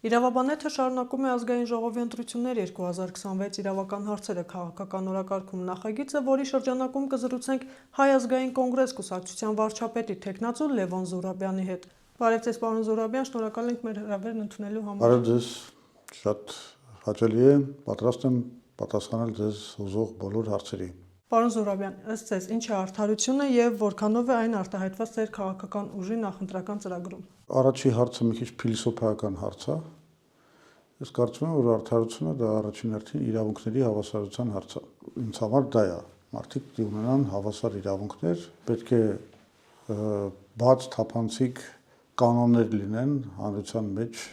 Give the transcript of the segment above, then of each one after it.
Իրավաբանեթը շարունակում է ազգային ժողովի ընտրություններ 2026 իրավական հարցերը քաղաքական օրակարգում նախագիծը, որի շրջանակում կզրուցենք Հայ ազգային կոնգրես կուսակցության վարչապետի թեկնածու Լևոն Զուրաբյանի հետ։ Բարև ձեզ, պարոն Զուրաբյան, շնորհակալ ենք մեր հրավերն ընդունելու համար։ Բարև ձեզ, շատ հաճելի է, պատրաստ եմ պատասխանել ձեզ հուզող բոլոր հարցերի։ Պարոն Զուրաբյան, ըստ ձեզ, ինչ է արդարությունը եւ որքանով է այն արտահայտված ձեր քաղաքական ուժի նախընտրական ծրագրում։ Առաջի հարցը մի քիչ փիլիսոփայական հարց է։ Ես կարծում եմ, որ արդարությունը դա առաջին հերթին իրավունքների հավասարության հարց է։ Ինձ համար դա է։ Մարդիկ պետք է ունենան հավասար իրավունքներ, պետք է բաց թափանցիկ կանոններ լինեն հանրության մեջ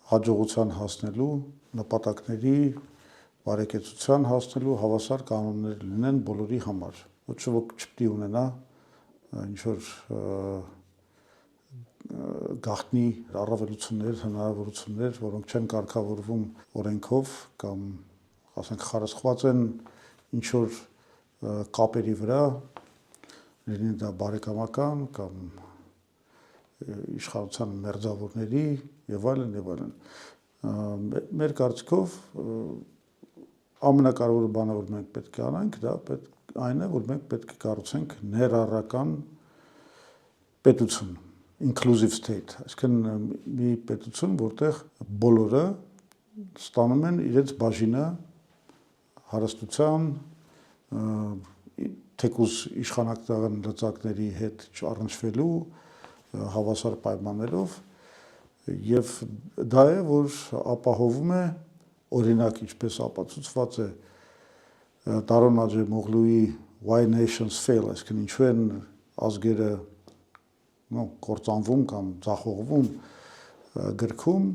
հաջողության հասնելու, նպատակների բարեկեցության հասնելու հավասար կանոններ լինեն բոլորի համար։ Ոչ ոք չպետք է ունենա ինչ-որ գաղտնի առավելություններ, հնարավորություններ, որոնք չեն կարգավորվում օրենքով կամ ասենք խարսխված են ինչ-որ կապերի վրա, լինի դա բարեկամական կամ իշխանության մերձավորների եւ այլն եւ այլն։ Մեր կարծիքով ամենակարևոր բանը, որ մենք պետք է անենք, դա այն է, որ մենք պետք է կառուցենք ներառական պետություն, inclusive state, այսինքն մի պետություն, որտեղ բոլորը ստանում են իրենց բաժինը հարստության, թեկուզ իշխանական լծակների հետ առնչվելու հավասար պայմաններով եւ դա է, որ ապահովում է օրինակ ինչպես ապացուցված է Տարոն Աջեմօղլուի Why Nations Fail, այսինքն ինչու են ազգերը կործանվում կամ ձախողվում գրքում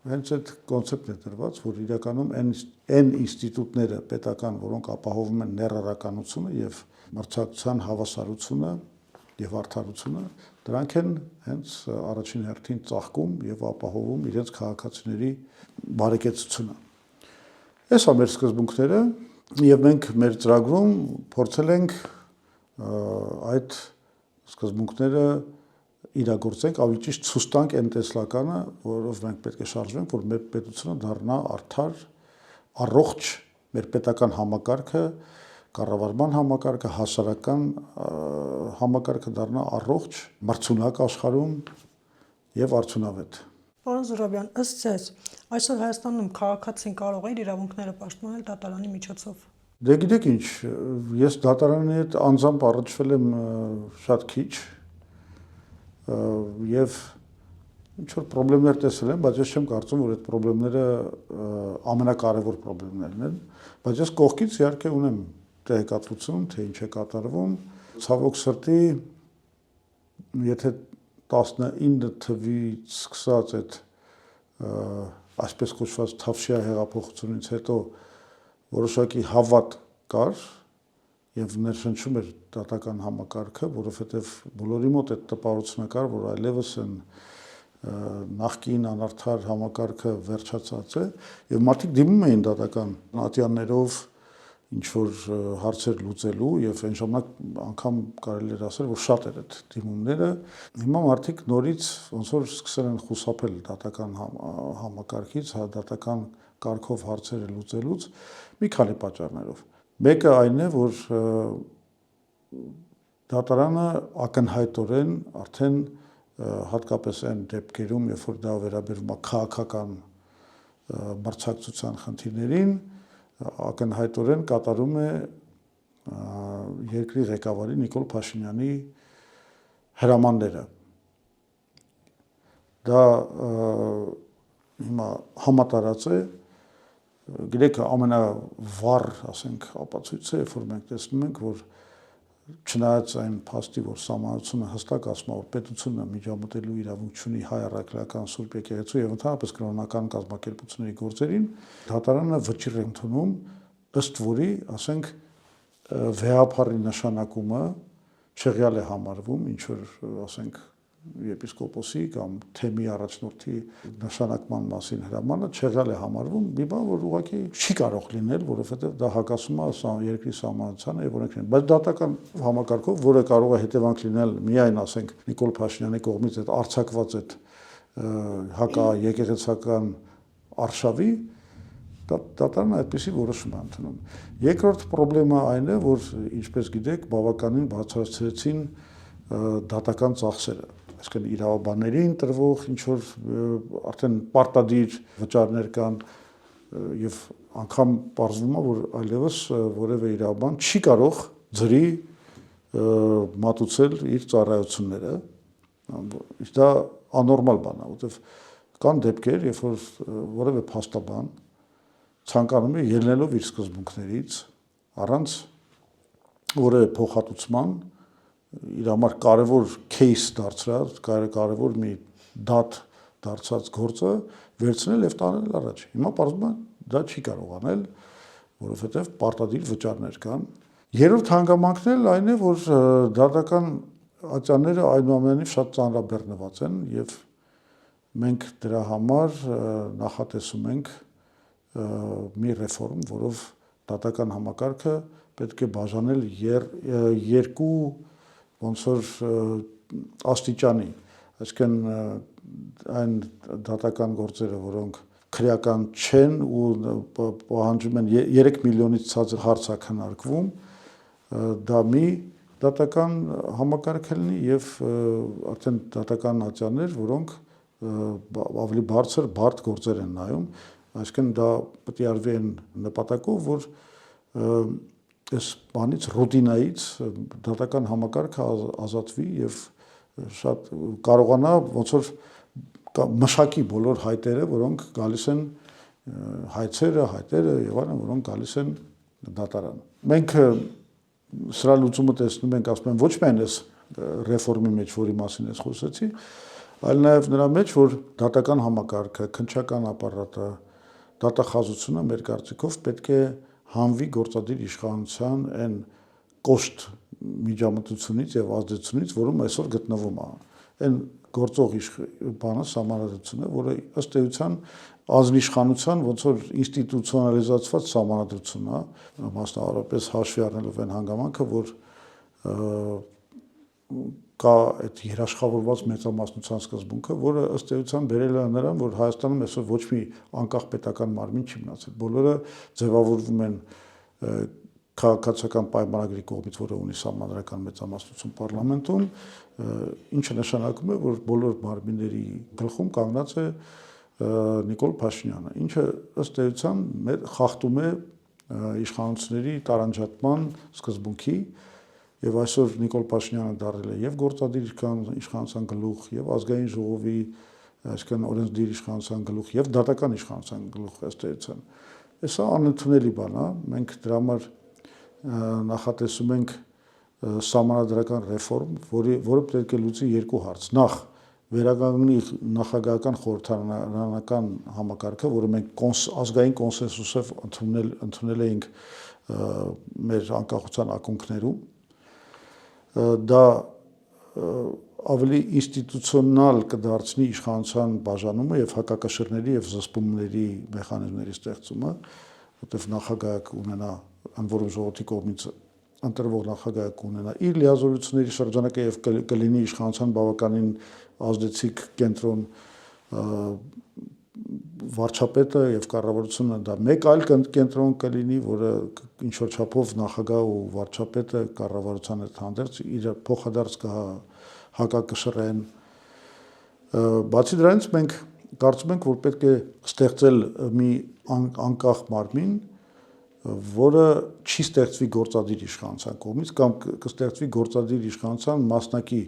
հենց այդ կոնցեպտն է դրված, որ իրականում այն ինստիտուտները պետական, որոնք ապահովում են ներառականությունը եւ մրցակցության հավասարությունը եւ արդարությունը, դրանք են հենց առաջին հերթին ծաղկում եւ ապահովում իրենց քաղաքացիների բարեկեցությունը։ Այս է մեր սկզբունքները եւ մենք մեր ծրագրում փորձել ենք այդ սկզբունքները իրագործենք, ավելի ճիշտ ցույց տանք այն տեսլականը, որով մենք պետք է շարժվենք, որ մեր պետությունը դառնա արդար, առողջ, մեր պետական համակարգը, կառավարման համակարգը, հասարակական համակարգը դառնա առողջ, մրցունակ աշխարհում եւ արդյունավետ։ Պարոն Զուրաբյան, ըստ ձեզ, այսօր Հայաստանում քաղաքացին կարող է իր իրավունքները պաշտպանել դատարանի միջոցով։ Դե գիտեք ինչ, ես դատարանի հետ անձամբ առնչվել եմ շատ քիչ եւ ինչ որ խնդիրներ տեսել եմ, բայց ես չեմ կարծում, որ այդ խնդիրները ամենակարևոր խնդիրներն են, բայց ես կողքից իհարկե ունեմ տեղեկատվություն, թե ինչ է կատարվում։ Ցավոք սրտի, եթե 19 թվականից սկսած այդ այսպես կոչված Թավշյա հեղափոխությունից հետո որոշակի հավատ կար եւ ներշնչում էր դատական համակարգը, որովհետեւ բոլորի մոտ այդ տպավորությունը կար, որ այլևս են նախկին անարդար համակարգը վերջացած է եւ մարդիկ դիմում էին դատական ատյաններով ինչ որ հարցեր լուծելու եւ այն ժամանակ անգամ կարելի էր ասել, որ շատ էր այդ դիմումները։ Հիմա մարդիկ նորից ոնց որ սկսել են խուսափել դատական համակարգից, դատական կարգով հարցերը լուծելուց մի քանի պատճառներով։ Մեկը այն է, որ դատարանը ակնհայտորեն արդեն հատկապես այն դեպքերում, երբ որ դա վերաբերում է քաղաքական մրցակցության խնդիրներին, ակնհայտորեն կատարում է երկրի ղեկավարի Նիկոլ Փաշինյանի հրամանները։ Դա հիմա համատարած է, գիտեք, ամենավառ, ասենք, ապացույցը, երբ որ մենք տեսնում ենք, որ չնայած այն փաստի, որ սահմանությունը հստակ ասում է, որ պետությունը միջամտելու իրավունք չունի հայ առաքելական Սուրբ եկեղեցու եւ ընդհանրապես կրոնական կազմակերպությունների գործերին, դատարանը վճիռ է ընդունում, ըստ որի, ասենք, վեհապարի նշանակումը չեղյալ է համարվում, ինչ որ, ասենք, եպիսկոպոսի կամ թեմի առաջնորդի նշանակման մասին հրամանը չեղյալ է համարվում, մի բան, որ ուղղակի չի կարող լինել, որովհետև դա հակասում է երկրի սահմանությանը եւ օրենքներին։ Բայց դատական համակարգով, որը կարող է հետևանք լինել միայն, ասենք, Նիկոլ Փաշինյանի կողմից այդ արձակված այդ հակաեկեղեցական արշավի, դատարանը այդպիսի որոշում է ընդունում։ Երկրորդ խնդրեմը այն է, որ ինչպես գիտեք, բավականին բարձրացրեցին դատական ծախսերը, այսինքն իրավաբաններին տրվող ինչ որ արդեն պարտադիր վճարներ կան եւ անգամ պարզվում է, որ այլևս որևէ իրավաբան չի կարող ձրի մատուցել իր ծառայությունները, դա աննորմալ բան է, որովհետեւ կան դեպքեր, երբ որ որևէ փաստաբան ցանկանում է ելնելով իր սկզբունքներից առանց որևէ փոխհատուցման իր համար կարևոր case դարձրած, կարևոր մի դատ դարձած գործը վերցնել եւ տանել առաջ։ Հիմա պարզվում է դա չի կարող անել, որովհետեւ պարտադիր վճարներ կան։ Երրորդ հանգամանքն էլ այն է, որ դատական ատյանները այնուամենայնիվ շատ ծանրաբեռնված են եւ մենք դրա համար նախատեսում ենք մի ռեֆորմ, որով դատական համակարգը պետք է բաժանել երկու ոնց որ աստիճանի, այսինքն այն դատական գործերը, որոնք քրեական չեն ու պահանջում են 3 միլիոնից ցածր հարց է քննարկվում, դա մի դատական համակարգ լինի եւ արդեն դատական ատյաններ, որոնք ավելի բարձր բարդ գործեր են նայում, այսինքն դա պետք է արվի այն նպատակով, որ այս բանից ռուտինայից դատական համակարգը ազատվի եւ շատ կարողանա ոնց որ մշակի բոլոր հայտերը, որոնք գալիս են հայտերը եւ այլն, որոնք գալիս են դատարան։ Մենք սրա լուծումը տեսնում ենք, ասում եմ, ոչ միայն այս ռեֆորմի մեջ, որի մասին ես խոսեցի, այլ նաեւ նրա մեջ, որ դատական համակարգը, քննչական ապարատը, դատախազությունը մեր կարծիքով պետք է հանվի գործադիր իշխանության այն կոշտ միջամտությունից եւ ազդեցությունից, որում այսօր գտնվում է։ Այն գործող բանը սահմանադրությունը, որը ըստ էության ազնիշխանության ոնց որ ինստիտուցիոնալիզացված սահմանադրություն է, մասնավորապես հաշվի առնելով այն հանգամանքը, որ կա այդ երաշխավորված մեծամասնության սկզբունքը, որը ըստ էության բերել է նրան, որ Հայաստանում այսօր ոչ մի անկախ պետական մարմին չի մնացել։ Բոլորը ձևավորվում են քաղաքացիական պայմանագրի կողմից, որը ունի սահմանադրական մեծամասնություն պարլամենտում, ինչը նշանակում է, որ բոլոր մարմինների գլխում կանգնած է Նիկոլ Փաշինյանը, ինչը ըստ էության խախտում է իշխանությունների տարանջատման սկզբունքի եւ այսօր Նիկոլ Փաշինյանը դարձել է եւ գործադիր իշխանության գլուխ, եւ ազգային ժողովի, այսինքն օրենսդիր իշխանության գլուխ, եւ դատական իշխանության գլուխ ըստ էության։ Սա անընդունելի բան է, մենք դրա համար նախատեսում ենք սահմանադրական ռեֆորմ, որը պետք է լուծի երկու հարց։ Նախ վերականգնի նախագահական խորհրդարանական համակարգը, որը մենք ազգային կոնսենսուսով ընդունել էինք մեր անկախության ակունքներում, դա ավելի ինստիտուցիոնալ կդարձնի իշխանության բաժանումը եւ հակակշռների եւ զսպումների մեխանիզմների ստեղծումը, որտեղ նախագահը կունենա անորոշ ժողովրդի կողմից ընտրվող նախագահը կունենա իր լիազորությունների շրջանակը եւ կլինի իշխանության բավականին ազդեցիկ կենտրոն, վարչապետը եւ կառավարությունը դա մեկ այլ կենտրոն կլինի, որը ինչ որ չափով նախագահ ու վարչապետը կառավարության հետ հանդերձ իր փոխադարձ կհակակշռեն։ Բացի դրանից մենք կարծում ենք, որ պետք է ստեղծել մի անկախ մարմին, որը չի ստեղծվի գործադիր իշխանության կողմից կամ կստեղծվի գործադիր իշխանության մասնակի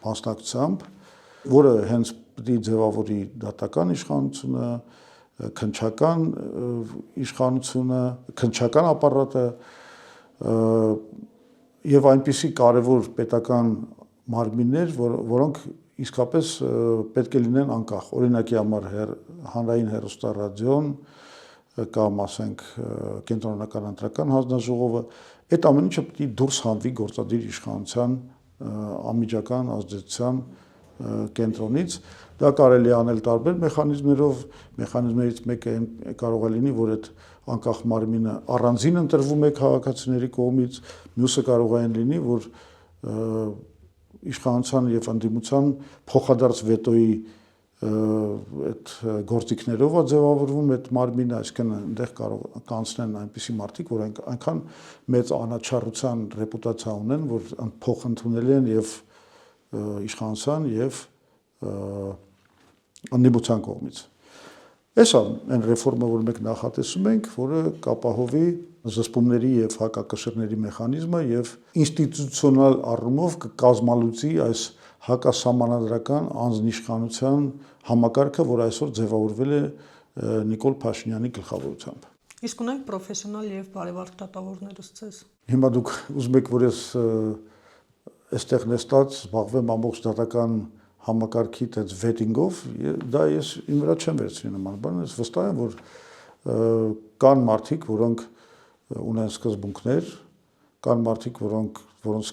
մասնակցությամբ, որը հենց պետք է ձևավորի դատական իշխանությունը, քննչական իշխանությունը, քննչական ապարատը եւ այնպիսի կարևոր պետական մարմիններ, որոնք իսկապես պետք է լինեն անկախ։ Օրինակի համար հանրային հեռուստառադիոն կամ ասենք կենտրոնական ընտրական հանձնաժողովը, այդ ամեն ինչը պետք է դուրս հանվի գործադիր իշխանության անմիջական ազդեցության կենտրոնից։ Դա կարելի է անել տարբեր մեխանիզմերով, մեխանիզմներից մեկը կարող է լինի, որ այդ անկախ մարմինը առանձին ընտրվում է քաղաքացիների կողմից, մյուսը կարող է լինի, որ իշխանության եւ ընդդիմության փոխադարձ վետոյի այդ գործիքներով է ձևավորվում այդ մարմինը, այսինքն այնտեղ կարող կանցնեն այնպիսի մարդիկ, որ այնքան մեծ անաչառության ռեպուտացիա ունեն, որ փոխընդունել են եւ իշխանության եւ ընդդիմության կողմից։ Էսա այն ռեֆորմը, որ մենք նախատեսում ենք, որը կապահովի զսպումների եւ հակակշռների մեխանիզմը եւ ինստիտուցիոնալ առումով կկազմալուծի այս հակասահմանադրական անձնիշխանության համակարգը, որ այսօր ձևավորվել է Նիկոլ Փաշինյանի գլխավորությամբ։ Իսկ ունենք պրոֆեսիոնալ եւ բարեվարք դատավորներս ցես։ Հիմա դուք ուզում եք, որ ես այստեղ նստած զբաղվեմ ամբողջ դատական համակարգի այդ վետինգով, դա ես իմ վրա չեմ վերցրի նման բան, ես վստահ եմ, որ կան մարդիկ, որոնք ունեն սկզբունքներ, կան մարդիկ, որոնց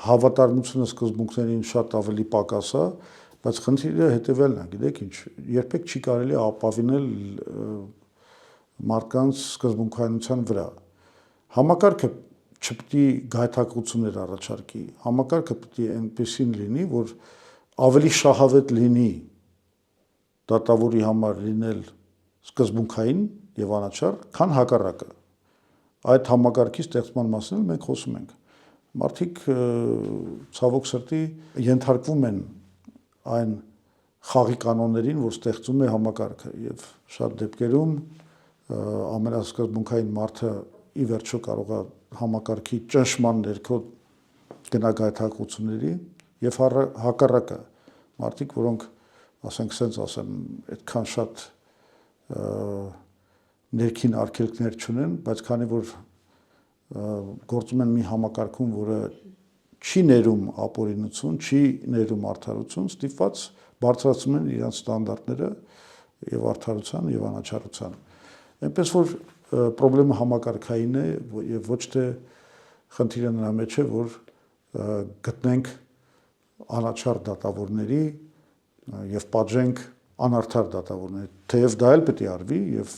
հավատարմությունը սկզբունքներին շատ ավելի պակաս է, բայց խնդիրը հետևյալն է, գիտեք ինչ, երբեք չի կարելի ապավինել մարդկանց սկզբունքայնության վրա։ Համակարգը չպետք է գայթակղություններ առաջարկի, համակարգը պետք է այնպեսին լինի, որ ավելի շահավետ լինի դատավորի համար լինել սկզբունքային եւ անաչառ, քան հակառակը։ Այդ համակարգի ստեղծման մասին մենք խոսում ենք։ Մարդիկ ցավոք սրտի ենթարկվում են այն խաղի կանոններին, որ ստեղծում է համակարգը եւ շատ դեպքերում ամենասկզբունքային մարդը ի վերջո կարող է համակարգի ճնշման ներքո գնագայթակղությունների եւ հակառակը մարդիկ, որոնք ասենք sense ասեմ, այդքան շատ ներքին արգելքներ չունեն, բայց քանի որ գործում են մի համակարգում, որը չի ներում ապօրինություն, չի ներում արդարություն, ստիպված բարձրացնում են իրենց ստանդարտները եւ արդարության եւ անաչառության։ Այնպես որ պրոբլեմը համակարգային է եւ ոչ թե խնդիրը նրա մեջ է, որ գտնենք անաչառ դատավորների եւ պատժենք անարդար դատավորների, թեև դա էլ պետք է արվի եւ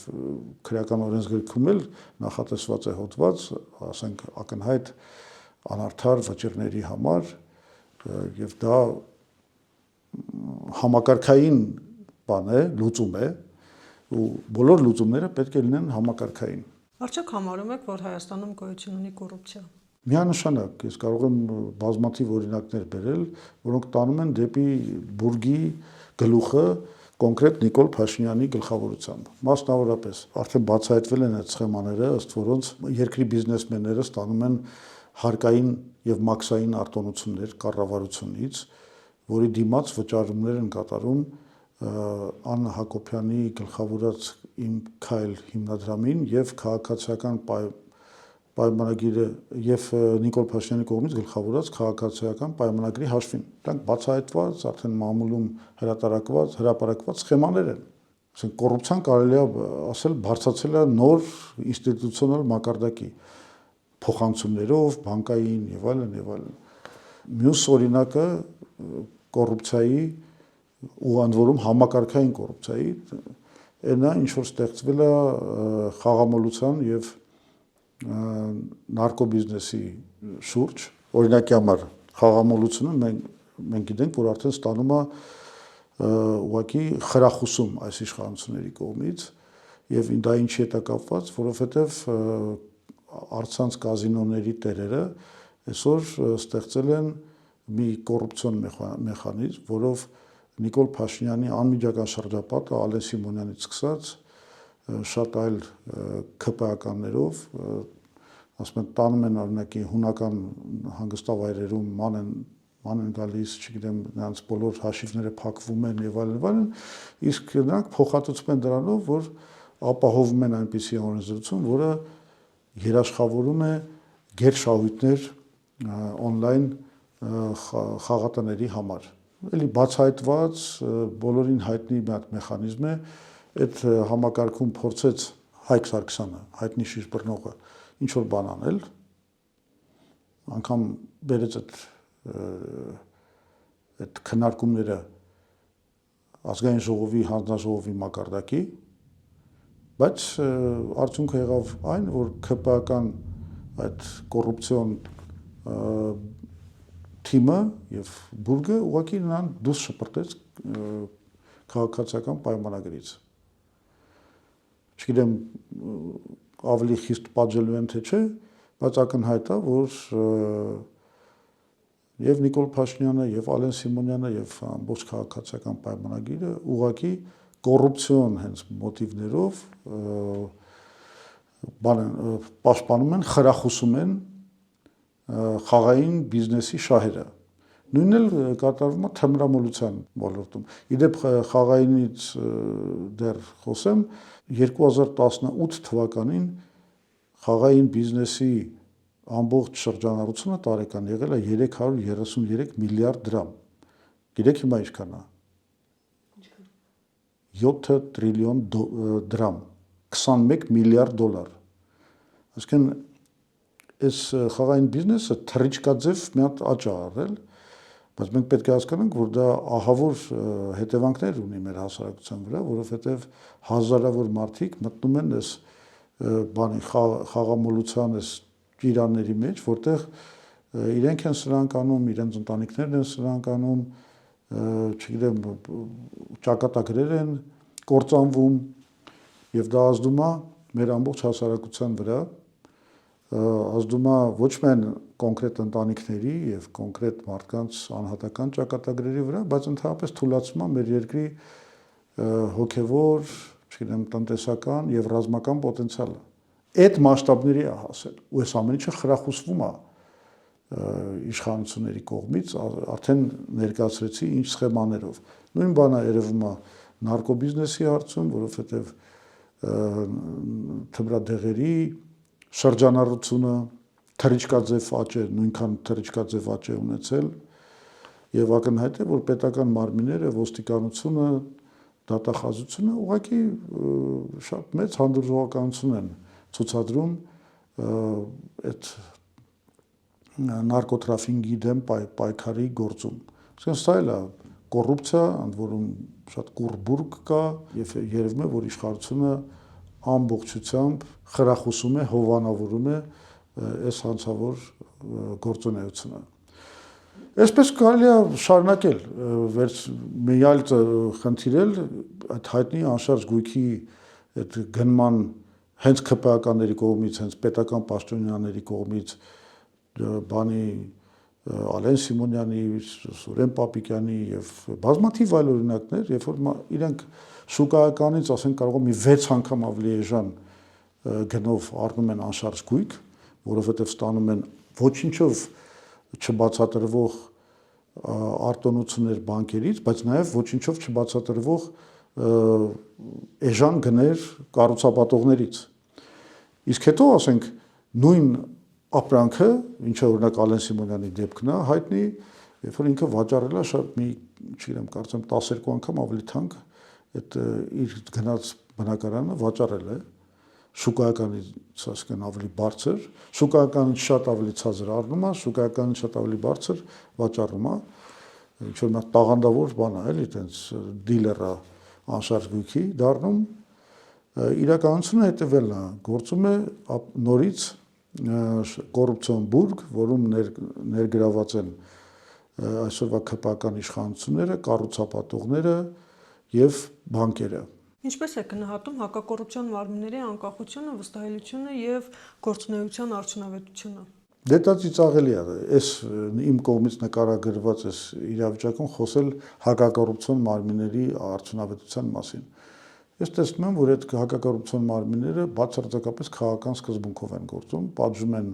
քրեական օրենսգրքում էլ նախատեսված է հոդված, ասենք ակնհայտ անարդար վճիռների համար եւ դա համակարգային բան է, լուծում է ու բոլոր լուծումները պետք է լինեն համակարգային։ Արդյոք համարում եք, որ Հայաստանում գոյություն ունի կոռուպցիա։ Միանշանակ, ես կարող եմ բազմաթիվ օրինակներ բերել, որոնք տանում են դեպի բուրգի գլուխը կոնկրետ Նիկոլ Փաշինյանի գլխավորությամբ։ Մասնավորապես արդեն բացահայտվել են այդ սխեմաները, ըստ որոնց երկրի բիզնեսմենները ստանում են հարկային եւ մաքսային արտոնություններ կառավարությունից, որի դիմաց վճարումներ են կատարում Աննա Հակոբյանի գլխավորած Իմ Քայլ հիմնադրամին եւ քաղաքացիական պայմանագիրը եւ Նիկոլ Փաշինյանի կողմից գլխավորած քաղաքացիական պայմանագրի հաշվին։ Դրանք բացահայտված, արդեն մամուլում հրապարակված սխեմաներ են։ Ասենք կոռուպցիան կարելի է ասել բարձրացել է նոր ինստիտուցիոնալ մակարդակի փոխանցումներով, բանկային եւ այլն եւ այլն։ Մյուս օրինակը կոռուպցիայի ու ընդ որում համակարգային կոռուպցիայի այնա ինչ որ ստեղծվել է խաղամոլության եւ նարկոբիզնեսի շուրջ, օրինակի համար խաղամոլությունը մենք գիտենք, որ արդեն ստանում է ուղղակի խրախուսում այս իշխանությունների կողմից եւ դա ինչի հետ է կապված, որովհետեւ առցանց կազինոների տերերը այսօր ստեղծել են մի կոռուպցիոն մեխանիզմ, որով Նիկոլ Փաշինյանի անմիջական շրջապատը Ալեն Սիմոնյանից սկսած շատ այլ ԿՊԱ-ականներով, ասում են տանում են օրինակի հունական հանգստավայրերում ման են գալիս, չգիտեմ, նրանց բոլոր հաշիվները փակվում են եւ այլն, իսկ նրանք փոխհատուցում են դրանով, որ ապահովում են այնպիսի օրենսդրություն, որը երաշխավորում է գերշահույթներ on-line խաղատների համար։ Էլի բացահայտված բոլորին հայտնի մի հատ մեխանիզմ է, այդ համակարգում փորձեց Հայկ Սարգսյանը, հայտնի շիշ-բռնողը, ինչ որ բան անել, անգամ բերեց այդ քննարկումները ազգային ժողովի, հանձնաժողովի մակարդակի, բայց արդյունքը եղավ այն, որ ԿՊԱ-ական այդ կոռուպցիոն թիմը եւ բուրգը ուղղակի նրան դուրս շպրտեց քաղաքացիական պայմանագրից։ Չգիտեմ ավելի խիստ պատժելու են թե չէ, բայց ակնհայտ է, որ եւ Նիկոլ Փաշինյանը եւ Ալեն Սիմոնյանը եւ ամբողջ քաղաքացիական պայմանագիրը ուղղակի կոռուպցիոն հենց մոտիվներով պաշտպանում են, խրախուսում են խաղային բիզնեսի շահերը։ Նույնն էլ կատարվում է թմրամոլության ոլորտում։ Իդեպ խաղայինից դեռ խոսեմ, 2018 թվականին խաղային բիզնեսի ամբողջ շրջանառությունը տարեկան եղել է 333 միլիարդ դրամ։ Գիտեք հիմա ինչքան է։ 7 տրիլիոն դրամ, 21 միլիարդ դոլար։ Այսինքն այս խաղային բիզնեսը թռիչքաձև մի հատ աճ է արել, բայց մենք պետք է հասկանանք, որ դա ահավոր հետևանքներ ունի մեր հասարակության վրա, որովհետև հազարավոր մարդիկ մտնում են այս բանի խաղամոլության այս ճիրանների մեջ, որտեղ իրենք են սրանք անում, իրենց ընտանիքներն են սրանք անում, չգիտեմ, ճակատագրեր են կործանվում եւ դա ազդում է մեր ամբողջ հասարակության վրա, ազդում է ոչ միայն կոնկրետ ընտանիքների եւ կոնկրետ մարդկանց անհատական ճակատագրերի վրա, բայց ընդհանրապես թուլացում է մեր երկրի հոգեվոր, չգիտեմ, տնտեսական եւ ռազմական պոտենցիալը։ Այդ մասշտաբների է հասել, ու այս ամեն ինչը խրախուսվում է իշխանությունների կողմից, արդեն ներկայացրեցի ինչ սխեմաներով։ Նույն բանը երևում է նարկոբիզնեսի հարցում, որովհետեւ թմրադեղերի շրջանառությունը թռիչքաձև աճ է, նույնքան թռիչքաձև աճ է ունեցել եւ ակնհայտ է, որ պետական մարմինները, ոստիկանությունը, դատախազությունը ուղղակի շատ մեծ հանդուրժողականություն են ցուցադրում այդ նարկոտրաֆինգի դեմ պայքարի գործում։ Այսինքն սա էլ է կոռուպցիա, ընդ որում շատ կուրբուրգ կա եւ երևում է, որ իշխանությունը ամբողջությամբ խրախուսում է, հովանավորում է այս հանցավոր գործունեությունը։ Այսպես կարելի է շարունակել, մի այլ խնդիրել այդ հայտնի անշարժ գույքի այդ գնման հենց ԿՊԱ-ականների կողմից, հենց պետական պաշտոնյաների կողմից բանի Ալեն Սիմոնյանի, Սուրեն Պապիկյանի եւ բազմաթիվ այլ օրինակներ, երբ որ իրենք շուկայականից, ասենք, կարող է մի 6 անգամ ավելի էժան գնով առնում են անշարժ գույք, որովհետև ստանում են ոչինչով չբացատրվող արտոնություններ բանկերից, բայց նաև ոչինչով չբացատրվող էժան գներ կառուցապատողներից։ Իսկ հետո, ասենք, նույն ապրանքը, ինչը օրինակ Ալեն Սիմոնյանի դեպքն է, հայտնի, երբ որ ինքը վաճառել է շատ մի, չգիտեմ, կարծեմ 12 անգամ ավելի թանկ այդ իր գնաց բնակարանը վաճառել է, շուկայականից, ասենք, ավելի բարձր, շուկայականից շատ ավելի ցածր առնում է, շուկայականից շատ ավելի բարձր վաճառում է, ինչ որ նա տաղանդավոր բան է, էլի, այտենց դիլեր է անշարժ գույքի դառնում, իրականությունը հետևելն է, գործում է նորից կոռուպցիոն բուրգ, որում ներգրաված են այսօրվա ԿՊԱ-ական իշխանությունները, կառուցապատողները եւ բանկերը։ Ինչպես է գնահատում հակակոռուպցիոն մարմինների անկախությունը, վստահելիությունը եւ գործունեության արդյունավետությունը։ Դե դա ծիծաղելի է, այս իմ կողմից նկարագրված այս իրավիճակում խոսել հակակոռուպցիոն մարմինների արդյունավետության մասին։ Ես տեսնում եմ, որ այդ հակակոռուպցիոն մարմինները բացարձակապես քաղաքական սկզբունքով են գործում, պատժում են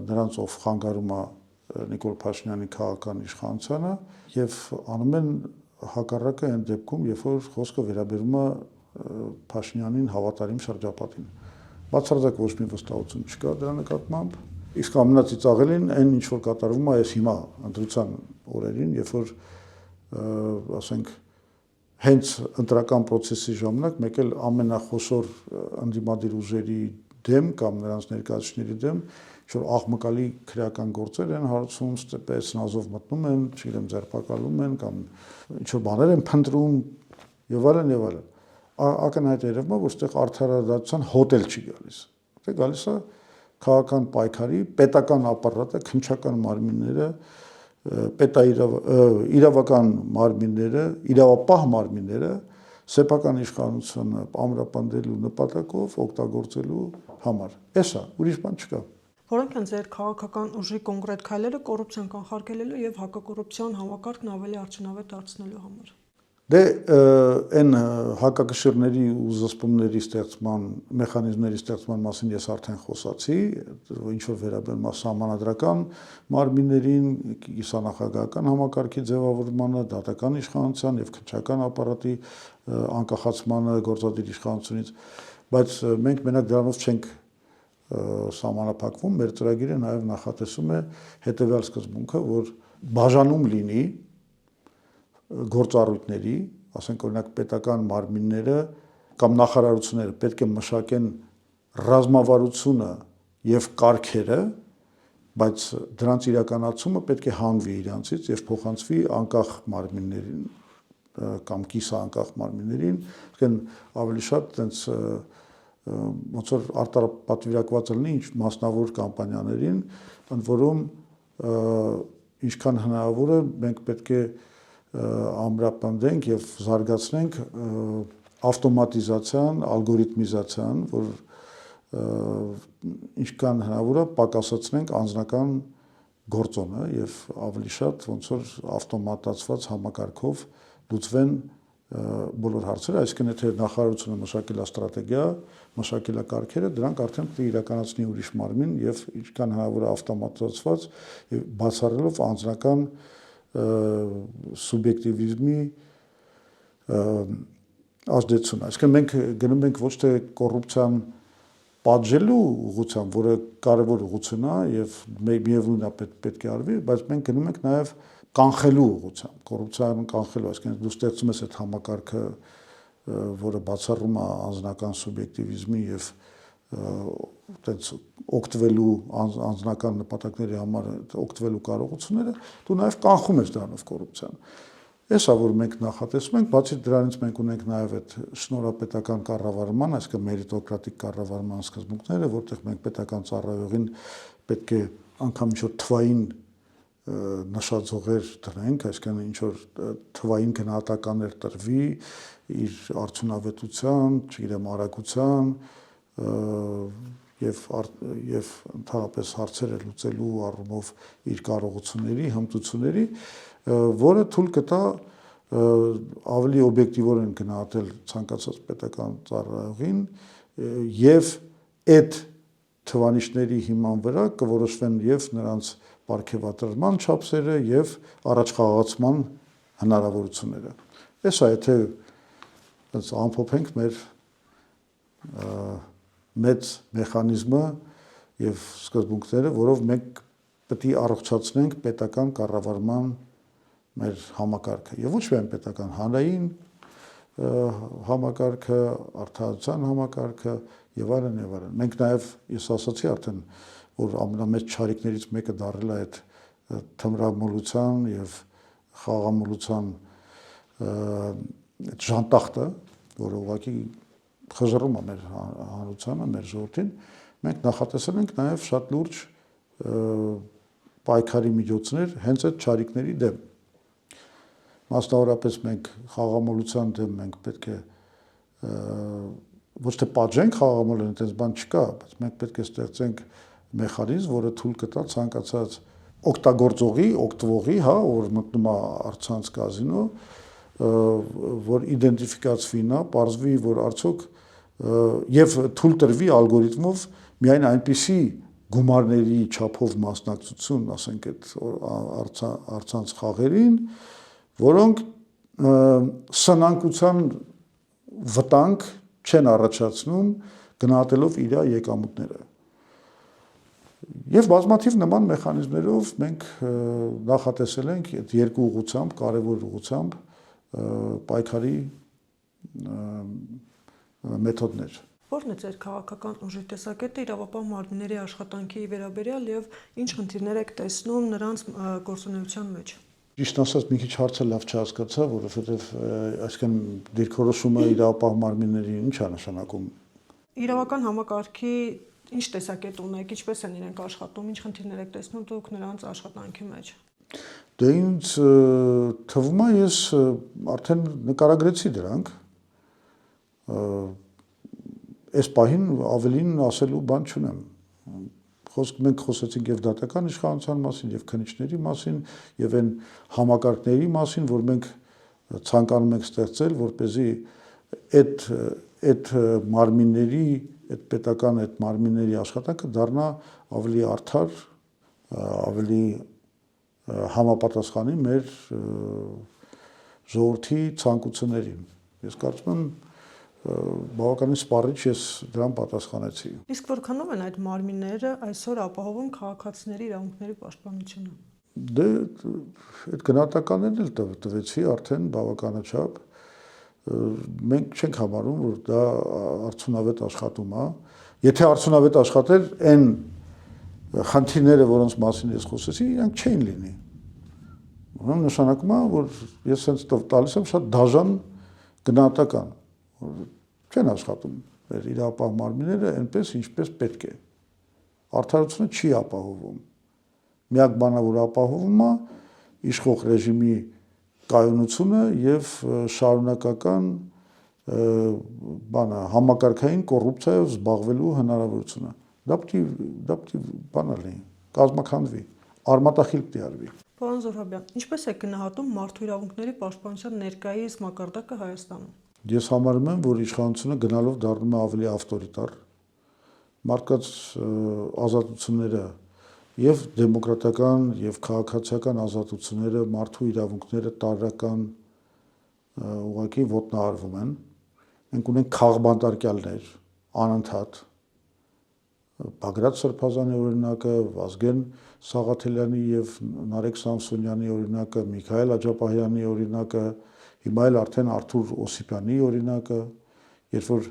նրանց, ով խանգարում է Նիկոլ Փաշինյանի քաղաքական իշխանությանը եւ անում են հակառակը այն դեպքում, երբ որ խոսքը վերաբերում է Փաշինյանին հավատարիմ շրջապատին։ Բացարձակ ոչ մի վստահություն չկա դրա նկատմամբ։ Իսկ ամենածիծաղելին այն ինչ որ կատարվում է այս հիմա ընտրության օրերին, երբ որ ասենք հենց ընտրական process-ի ժամանակ մեկ էլ ամենախոշոր ընդդիմադիր ուժերի դեմ կամ նրանց ներկայացուցիչների դեմ ինչ-որ աղմկալի քրեական գործեր են հարուցում, պես նազով մտնում են, չգիտեմ, ձերբակալում են կամ ինչ-որ բաներ են փնտրում եւ այլն եւ այլն։ Ակնհայտ երևում է, որ այդտեղ արդարադատության հոտ չի գալիս։ Դե գալիս է քաղաքական պայքարի պետական ապարատը, քննչական մարմինները, իրավական մարմինները, իրավապահ մարմինները սեփական իշխանությունը ամրապնդելու նպատակով օգտագործելու համար։ Էսա, ուրիշ բան չկա։ Որոնք են ձեր քաղաքական ուժի կոնկրետ քայլերը կոռուպցիան կանխարգելելու եւ հակակոռուպցիոն համակարգն ավելի արդյունավետ դարձնելու համար։ Դե այն հակակշիռների ու զսպումների ստեղծման մեխանիզմների ստեղծման մասին ես արդեն խոսացի, ինչ որ վերաբերում է սահմանադրական մարմիններին, կիսանախագահական համակարգի ձևավորմանը, դատական իշխանության եւ քննչական ապարատի անկախացմանը գործադիր իշխանությունից, բայց մենք մենակ դրանով չենք սահմանափակվում, մեր ծրագիրը նաեւ նախատեսում է հետեւյալ սկզբունքը, որ բաժանում լինի գործառույթների, ասենք օրինակ պետական մարմինները կամ նախարարությունները պետք է մշակեն ռազմավարությունը եւ կարգերը, բայց դրանց իրականացումը պետք է հանվի իրանցից եւ փոխանցվի անկախ մարմիններին կամ կիսաանկախ մարմիններին, այսինքն ավելի շատ այդպես ոնց որ արտապատվիրակված լինի ինչ մասնավոր կամպանիաներին, ընդ որում ինչքան հնարավոր է մենք պետք է ամրապնդենք եւ զարգացնենք ավտոմատիզացիան, ալգորիթմիզացիան, որ ինչքան հնարավոր է պակասացնենք անձնական գործոնը եւ ավելի շատ ոնց որ ավտոմատացված համակարգով լուծվեն բոլոր հարցերը, այսինքն եթե նախարարությունը մշակել է ստրատեգիա, մշակել է կարգերը, դրանք արդեն պետք է իրականացնի ուրիշ մարմին եւ ինչքան հնարավոր է ավտոմատացված եւ բացառելով անձնական սուբյեկտիվիզմի ազդեցություն։ Այսինքն մենք գնում ենք ոչ թե կոռուպցիան պատժելու ուղղությամբ, որը կարևոր ուղղություն է եւ միևնույն է պետք է արվի, բայց մենք գնում ենք նաեւ կանխելու ուղղությամբ, կոռուպցիան կանխելու, այսինքն դու ստեղծում ես այդ համակարգը, որը բացառում է անձնական սուբյեկտիվիզմի եւ այդպես օգտվելու անձնական նպատակների համար օգտվելու կարողությունները, դու նաև կանխում ես դրանով կոռուպցիան։ Էսա որ մենք նախատեսում ենք, բացի դրանից մենք ունենք նաև այդ շնորհապետական կառավարման, այսինքն մերիտոկրատիկ կառավարման սկզբունքները, որտեղ մենք պետական ծառայողին պետք է անգամ ինչ-որ թվային նշաձողեր դրենք, այսինքն ինչ որ թվային գնահատականներ տրվի իր արդյունավետության, չգիտեմ, արագության եւ ընդհանրապես հարցերը լուծելու առումով իր կարողությունների, հմտությունների, որը թույլ կտա ավելի օբյեկտիվորեն գնահատել ցանկացած պետական ծառայողին եւ այդ թվանիշների հիման վրա կորոշվեն եւ նրանց պարգևատրման չափսերը եւ առաջխաղացման հնարավորությունները։ Էսա եթե այս ամփոփենք մեր մեծ մեխանիզմը եւ սկզբունքները, որով մենք պետք է առողջացնենք պետական կառավարման մեր համակարգը եւ ոչ միայն պետական հանրային համակարգը, արդարացան համակարգը եւ այլն եւ այլն։ Մենք նաեւ ես ասացի արդեն, որ ամենամեծ չարիքներից մեկը դարել է այդ թմրամոլության եւ խաղամոլության այդ ժանտախտը, որը ուղղակի խժռում է մեր հանրությանը, մեր ժողովրդին, մենք նախատեսել ենք նաև շատ լուրջ պայքարի միջոցներ հենց այդ չարիքների դեմ։ Մասնավորապես մենք խաղամոլության դեմ մենք պետք է ոչ թե պատժենք խաղամոլին, այդպես բան չկա, բայց մենք պետք է ստեղծենք մեխանիզմ, որը թույլ կտա ցանկացած օգտագործողի, օգտվողի, հա, որ մտնում է առցանց կազինո, որ իդենտիֆիկացվի նա, պարզվի, որ արդյոք եւ թույլ տրվի ալգորիթմով միայն այնպիսի գումարների չափով մասնակցություն, ասենք այդ առցանց խաղերին, որոնք սնանկության վտանգ չեն առաջացնում գնահատելով իր եկամուտները։ Եվ բազմաթիվ նման մեխանիզմներով մենք նախատեսել ենք այդ երկու ուղղությամբ, կարևոր ուղղությամբ պայքարի մեթոդներ։ Որն է ձեր քաղաքական ուժի տեսակետը իրավապահ մարմինների աշխատանքի վերաբերյալ եւ ինչ խնդիրներ եք տեսնում նրանց գործունեության մեջ։ Ճիշտ ասած, մի քիչ հարցը լավ չհասկացա, որովհետեւ այսինքն դիրքորոշումը իրավապահ մարմինների ինչ է նշանակում։ Իրավական համակարգի Ինչ տեսակետ ունեք, ինչպես են իրենք աշխատում, ինչ խնդիրներ եք տեսնում դուք նրանց աշխատանքի մեջ։ Դե ինձ թվում է ես արդեն նկարագրեցի դրանք։ Այս պահին ավելին ասելու բան չունեմ։ Մենք խոսեցինք եւ դատական իշխանության մասին, եւ քննիչների մասին, եւ այն համակարգների մասին, որ մենք ցանկանում ենք ստեղծել, որպեսզի այդ մարմինների, այդ պետական այդ մարմինների աշխատանքը դառնա ավելի արդար, ավելի համապատասխանի մեր ժողովրդի ցանկություններին։ Ես կարծում եմ բավականին սպառիչ ես դրան պատասխանեցի։ Իսկ որքանով են այդ մարմինները այսօր ապահովում քաղաքացիների իրավունքների պաշտպանությունը։ Դե այդ գնահատականներն էլ տվեցի արդեն բավականաչափ։ Մենք չենք համարում, որ դա արդյունավետ աշխատում է։ Եթե արդյունավետ աշխատեր, այն խնդիրները, որոնց մասին ես խոսեցի, իրանք չէին լինի։ Ուրեմն նշանակում է, որ ես հենց տալիս եմ շատ դաժան գնահատական, չեն աշխատում մեր իրավապահ մարմինները այնպես, ինչպես պետք է։ Արդարությունը չի ապահովում։ Միակ բանը, որ ապահովում է, իշխող ռեժիմի կայունությունը եւ շարունակական համակարգային կոռուպցիայով զբաղվելու հնարավորությունը։ Դա պետք է բան լինի, կազմաքանդվի, արմատախիլ պետք է արվի։ Պարոն Զոհրաբյան, ինչպես է գնահատում մարդու իրավունքների պաշտպանության ներկայիս մակարդակը Հայաստանում։ Ես համարում եմ, որ իշխանությունը գնալով դառնում է ավելի ավտորիտար, մարդկանց ազատությունները եւ դեմոկրատական եւ քաղաքացիական ազատությունները, մարդու իրավունքները տարրական ուղղակի ոտնահարվում են։ Մենք ունենք քաղբանտարկյալներ, անընդհատ Բագրատ Սրբազանի օրինակը, Վազգեն Սաղաթելյանի եւ Նարեկ Սամսոնյանի օրինակը, Միքայել Աջապահյանի օրինակը, հիմա էլ արդեն Արթուր Օսիպյանի օրինակը, երբ որ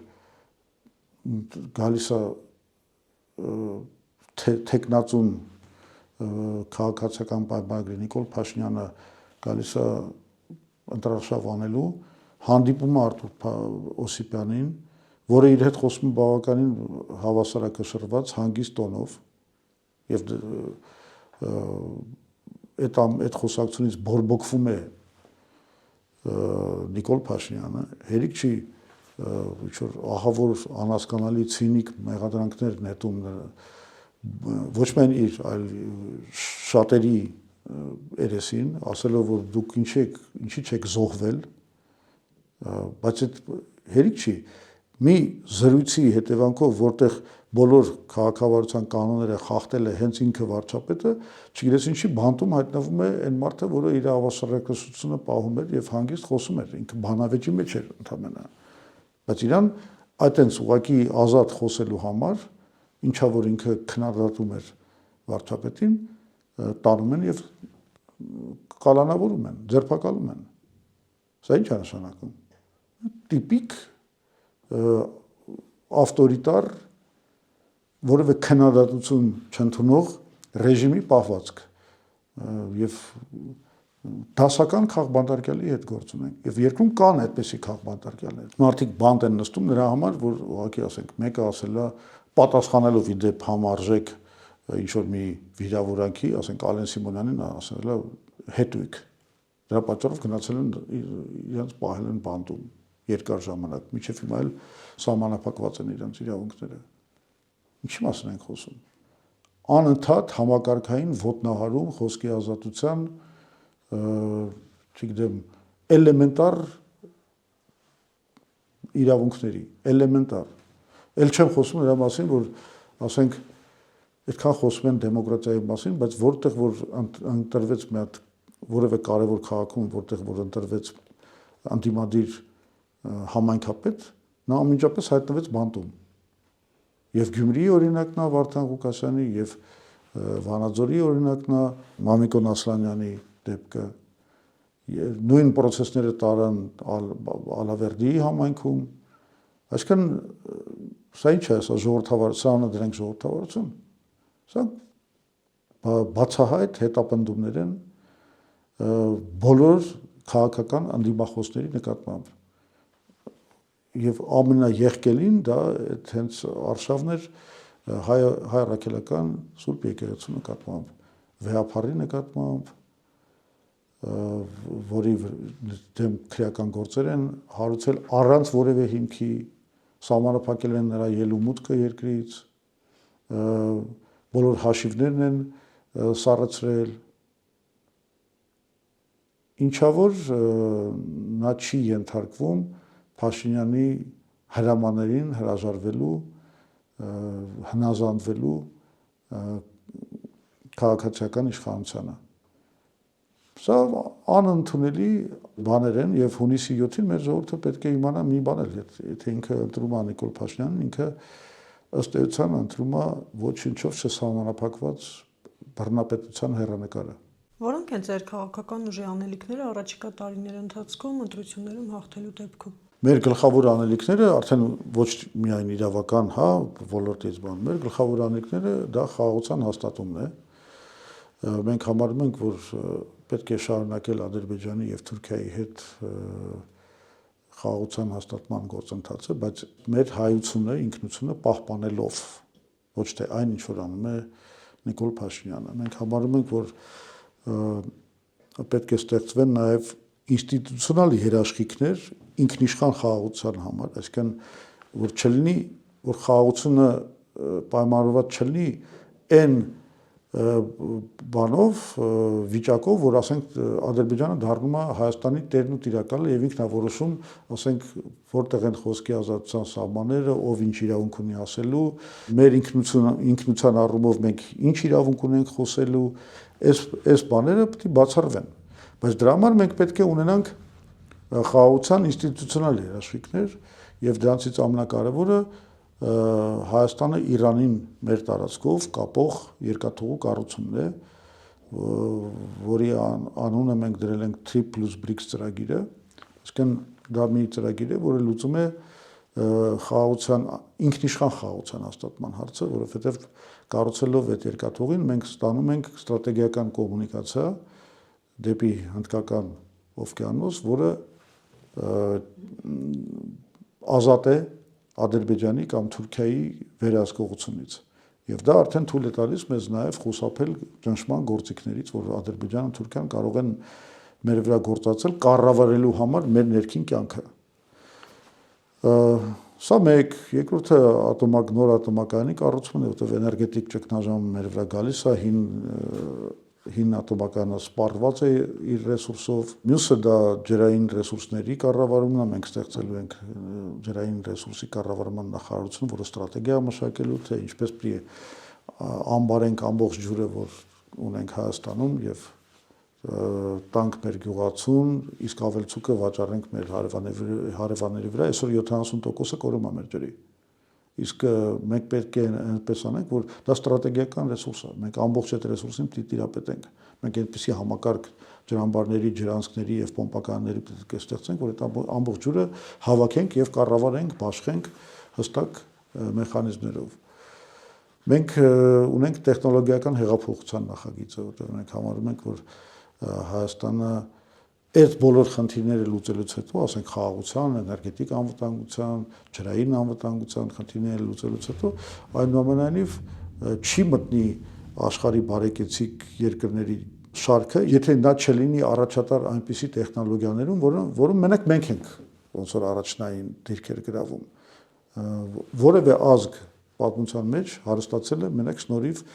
գալիս է տեխնացուն քաղաքացիական պայմանագրի Նիկոլ Փաշինյանը գալիս է ընտրաշավ անելու, հանդիպում է Արթուր Օսիպյանին, որը իր հետ խոսում բավականին հավասարակշռված հանգիստ տոնով եւ այդ խոսակցությունից բորբոքվում է Նիկոլ Փաշինյանը, հերիք չի ինչ-որ ահավոր անհասկանալի ցինիկ մեղադրանքներ նետում ոչ միայն իր, այլ շատերի երեսին, ասելով, որ դուք ինչի չեք զոհվել, բայց այդ հերիք չի։ Մի զրույցի հետևանքով, որտեղ բոլոր քաղաքավարության կանոնները խախտել է հենց ինքը վարչապետը, չգիտես ինչի բանտում հայտնվում է այն մարդը, որը իր հավասարակշռությունը պահում էր եւ հանգիստ խոսում էր, ինքը բանավեճի մեջ էր ընդհանրապես։ Բայց իրան այտենց ուղակի ազատ խոսելու համար, ինչա որ ինքը քննադատում էր վարչապետին, տանում են եւ կալանավորում են, ձերբակալում են։ Սա ինչ է նշանակում։ Տիպիկ ավտորիտար որևէ քննադատություն չընդունող ռեժիմի պահվածք եւ դասական քաղբանտարկյալի հետ գործ ունենք եւ երկրում կան այդպիսի քաղբանտարկյալներ մարդիկ բանտ են նստում նրա համար որ ուղղակի ասենք մեկը ասելա պատասխանելով իդեպ համարժեք ինչ որ մի վիրավորանքի ասենք Ալեն Սիմոնյանին ասելա հետույք դրա պատճառով գնացել են իրենց պահել են բանտում երկար ժամանակ միջև հիմա էլ սահմանափակված են իրենց իրավունքները ինչի մասին ենք խոսում անընդհատ համակարգային ոտնահարում խոսքի ազատության չգիտեմ էլեմենտար իրավունքների էլեմենտար ել չեմ խոսում նրա մասին որ ասենք այդքան խոսում են դեմոկրատիայի մասին բայց որտեղ որ ընտրվեց մի հատ որևէ կարևոր քաղաքում որտեղ որ ընտրվեց անդիմադիր համայնքապետ նա ամենջապես հայտնվեց բանտում եւ Գյումրիի օրինակն է Վարդան Ղուկասյանի եւ Վանաձորի օրինակն է Մամիկոն Ասլանյանի դեպքը նույն process-ները տարան Ալավերդիի համայնքում այսինքն սա ինչ է սա ժողովրդավարությունը դրանք ժողովրդավարություն սա բացահայտ հետապնդումներ են բոլոր քաղաքական անդիմախոսների նկատմամբ եւ ամենաեղկելին դա հենց արշավներ հայ առաքելական Սուրբ եկեղեցու նկատմամբ, վեհափառի նկատմամբ, որի դեմ քրեական գործեր են հարուցել առանց որևէ հիմքի, սահմանափակել են նրա ելումուտքը երկրից, բոլոր հաշիվներն են սառեցրել, ինչա որ նա չի ենթարկվում Փաշինյանի հրամաներին հրաժարվելու, հնազանդվելու քաղաքացիական իշխանությանը։ Սա անընդունելի բաներ են եւ հունիսի 7-ին մեր ժողովուրդը պետք է իմանա մի բան էլ, եթե ինքը ընտրում է Նիկոլ Փաշինյանին, ինքը ըստ էության ընտրում է ոչինչով չսահմանափակված բռնապետության հեռանկարը։ Որոնք են ձեր քաղաքական ուժի անելիքները առաջիկա տարիների ընթացքում ընտրություններում հաղթելու դեպքում։ Մեր գլխավոր անելիքները արդեն ոչ միայն իրավական, ոլորտից բան, մեր գլխավոր անելիքները դա խաղաղության հաստատումն է։ Մենք համարում ենք, որ պետք է շարունակել Ադրբեջանի եւ Թուրքիայի հետ խաղաղության հաստատման գործընթացը, բայց մեր հայությունը, ինքնությունը պահպանելով, ոչ թե այն, ինչ որ անում է Նիկոլ Փաշինյանը։ Մենք համարում ենք, որ պետք է ստեղծվեն նաեւ ինստիտուցիոնալ երաշխիքներ ինքնիշխան խաղաղության համար, այսինքն որ չլինի, որ խաղաղությունը պայմանավորված չլինի այն բանով, վիճակով, որ ասենք Ադրբեջանը դառնում է Հայաստանի տերն ու տիրակալը եւ ինքն է որոշում, ասենք, որտեղ են խոսքի ազատության սահմանները, ով ինչ իրավունք ունի ասելու, մեր ինքնության առումով մենք ինչ իրավունք ունենք խոսելու, այս բաները պետք է բացառվեն։ Բայց դրա համար մենք պետք է ունենանք խաղաղության ինստիտուցիոնալ երաշխիքներ եւ դրանցից ամենակարևորը Հայաստանը Իրանին մեր տարածքով կապող երկաթուղու կառուցումն է, որի անունը մենք դրել ենք 3+BRICS ծրագիրը, այսինքն դա մի ծրագիր է, որը լուծում է խաղաղության ինքնիշխան խաղաղության հաստատման հարցը, որովհետեւ կառուցելով այդ երկաթուղին մենք ստանում ենք ստրատեգիական կոմունիկացիա դեպի Հնդկական օվկիանոս, որը ազատ է Ադրբեջանի կամ Թուրքիայի վերահսկողությունից։ Եվ դա արդեն թույլ է տալիս մեզ նաև խուսափել ճնշման գործիքներից, որ Ադրբեջանը, Թուրքիան կարող են մեր վրա գործածել կառավարելու համար մեր ներքին կյանքը։ Սա մեկ, երկրորդը նոր ատոմակայանի կառուցումն է, որտեղ էներգետիկ ճգնաժամը մեր վրա գալիս է, հին ատոմակայանը սպառված է իր ռեսուրսով, մյուսը դա ջրային ռեսուրսների կառավարումն է, մենք ստեղծելու ենք ջրային ռեսուրսի կառավարման նախարարություն, որը ստրատեգիա մշակելու, թե ինչպես պետք է ամբարենք ամբողջ ջուրը, որ ունենք Հայաստանում եւ տանք մեր գյուղացուն, իսկ ավելցուկը վաճառենք մեր հարևանների վրա, այսօր 70%-ը կորում է մեր ջրի։ Իսկ մենք պետք է այնպես անենք, որ դա ստրատեգիական ռեսուրս է, մենք ամբողջ այդ ռեսուրսին պետք է տիրապետենք։ Մենք այդպիսի համակարգ ջրամբարների, ջրանցքների եւ պոմպականների պետք է ստեղծենք, որ այդ ամբողջ ջուրը հավաքենք եւ կառավարենք, բաշխենք հստակ մեխանիզմներով։ Մենք ունենք տեխնոլոգիական հեղափոխության նախագիծը, որտեղ մենք համարում ենք, որ Հայաստանը այդ բոլոր խնդիրները լուծելուց հետո, ասենք խաղաղության, էներգետիկ անվտանգության, ջրային անվտանգության խնդիրները լուծելուց հետո, այնուամենայնիվ չի մտնի աշխարհի բարեկեցիկ երկրների շարքը, եթե նա չլինի առաջատար այնպիսի տեխնոլոգիաներում, որում մենակ մենք ենք ոնց որ առաջնային դիրքեր գրավում։ Որևէ ազգ պատմության մեջ հարստացել է մենակ շնորհիվ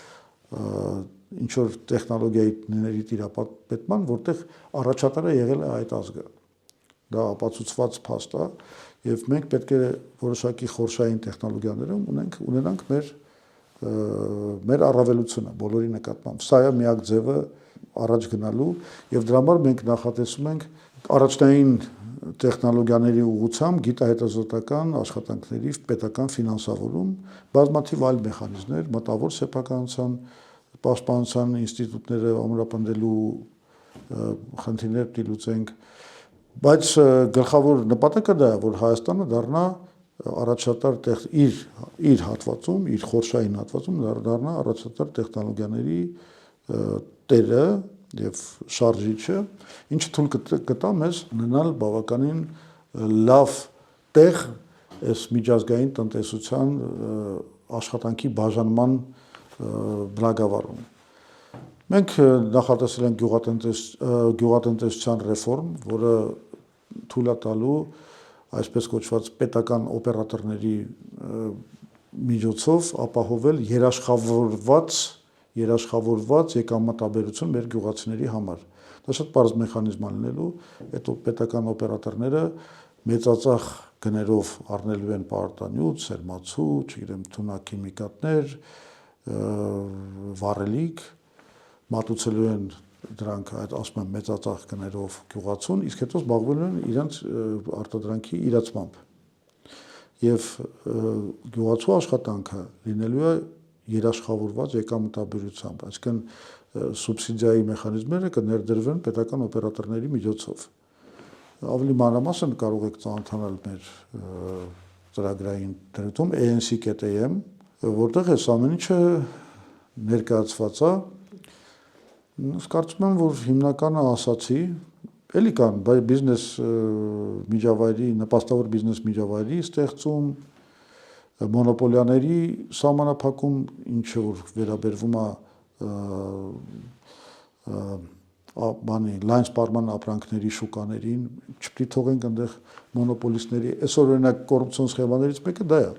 ինչ որ տեխնոլոգիաների տիրապետման, որտեղ առաջատարը եղել է այդ ազգը։ Դա ապացուցված փաստ է, եւ մենք պետք է որոշակի խորշային տեխնոլոգիաներում ունենանք մեր առավելությունը բոլորի նկատմամբ։ Սա է միակ ձևը առաջ գնալու եւ դրա համար մենք նախատեսում ենք առաջնային տեխնոլոգիաների ուղղությամբ գիտահետազոտական աշխատանքների պետական ֆինանսավորում, բազմաթիվ այլ մեխանիզմներ, մտավոր սեփականության պաշտպանության ինստիտուտները ամրապնդելու խնդիրներ դիլուծենք, բայց գլխավոր նպատակը դա է, որ Հայաստանը դառնա առաջատար իր հատվածում, իր խորշային հատվածում դառնա առաջատար տեխնոլոգիաների տերը եւ շարժիչը, ինչը թույլ կտա մեզ ունենալ բավականին լավ տեղ այս միջազգային տնտեսության աշխատանքի բաժանման բնագավառում։ Մենք նախատեսել ենք գյուղատնտեսության ռեֆորմ, որը թույլ է տալու այսպես կոչված պետական օպերատորների միջոցով ապահովել երաշխավորված եկամտաբերություն մեր գյուղացիների համար։ Դա շատ պարզ մեխանիզմ է լինելու, այդ պետական օպերատորները մեծածախ գներով առնելու են պարտանյութ, սերմացու, չգիտեմ, թունաքիմիկատներ, վառելիք, մատուցելու են դրանք այդ ասում եմ մեծածախ գներով գյուղացուն, իսկ հետո զբաղվելու են իրենց արտադրանքի իրացմամբ։ Եվ գյուղացու աշխատանքը լինելու է երաշխավորված եկամտաբերությամբ, այսինքն սուբսիդիայի մեխանիզմները կներդրվեն պետական օպերատորների միջոցով։ Ավելի մանրամասն կարող եք ծանոթանալ մեր ծրագրային դրույթում ANC.am, որտեղ այս ամեն ինչը ներկայացված է։ Կարծում եմ, որ հիմնականը ասացի, էլի կան բիզնես միջավայրի, նպաստավոր բիզնես միջավայրի ստեղծում, մոնոպոլիաների սահմանափակում, ինչը որ վերաբերվում է լայն սպառման ապրանքների շուկաներին, չպետք է թողենք այնտեղ մոնոպոլիստների, այսօր օրինակ կոռուպցիոն սխեմաներից մեկը դա է։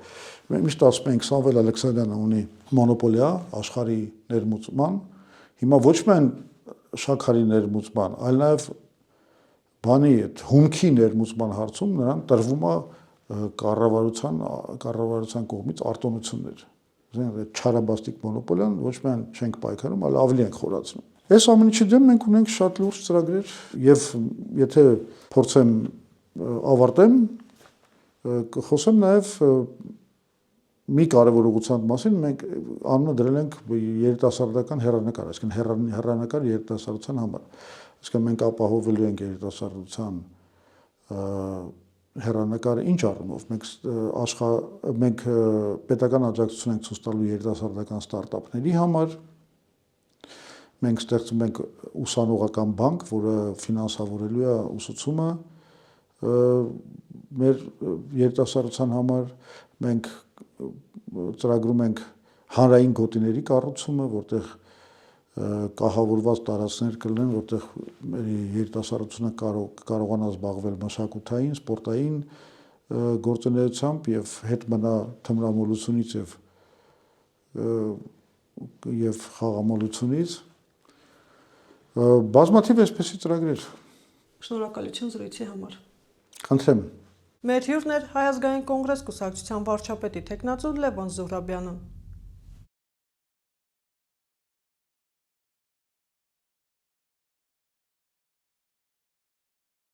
Մենք միշտ ասում ենք Սամվել Ալեքսանդրյանը ունի մոնոպոլիա աշխարհի ներմուծման, հիմա ոչ միայն շաքարի ներմուծման, այլ նաև հումքի ներմուծման հարցում նրան տրվում է կառավարության կողմից արտոնություններ։ Չարաբաստիկ մոնոպոլիան ոչ միայն չենք պայքարում, այլ ավելի ենք խորացնում։ Այս ամեն ինչի դեմ մենք ունենք շատ լուրջ ծրագրեր եւ եթե փորձեմ ավարտեմ, կխոսեմ նաեւ մի կարևոր ուղղության մասին, մենք անունը դրել ենք երիտասարդական հեռանկար, այսինքն հեռանկար երիտասարդության համար։ Այսինքն մենք ապահովելու ենք երիտասարդության հեռանկարը ինչ առումով, մենք պետական աջակցություն ենք ցույց տալու երիտասարդական ստարտափների համար, մենք ստեղծում ենք ուսանողական բանկ, որը ֆինանսավորելու է ուսուցումը մեր երիտասարդության համար, մենք ծրագրում ենք հանրային գոտիների կառուցումը, որտեղ կահավորված տարածքներ կլինեն, որտեղ մեր երիտասարդությունը կարողանա զբաղվել մշակութային, սպորտային գործունեությամբ եւ հետ մնա թմրամոլությունից եւ խաղամոլությունից։ Բազմաթիվ այսպիսի ծրագրեր։ Շնորհակալություն զրույցի համար։ Խնդրեմ։ Մեր հյուրն էր Հայ ազգային կոնգրես կուսակցության վարչապետի թեկնածու Լևոն Զուհրաբյանը։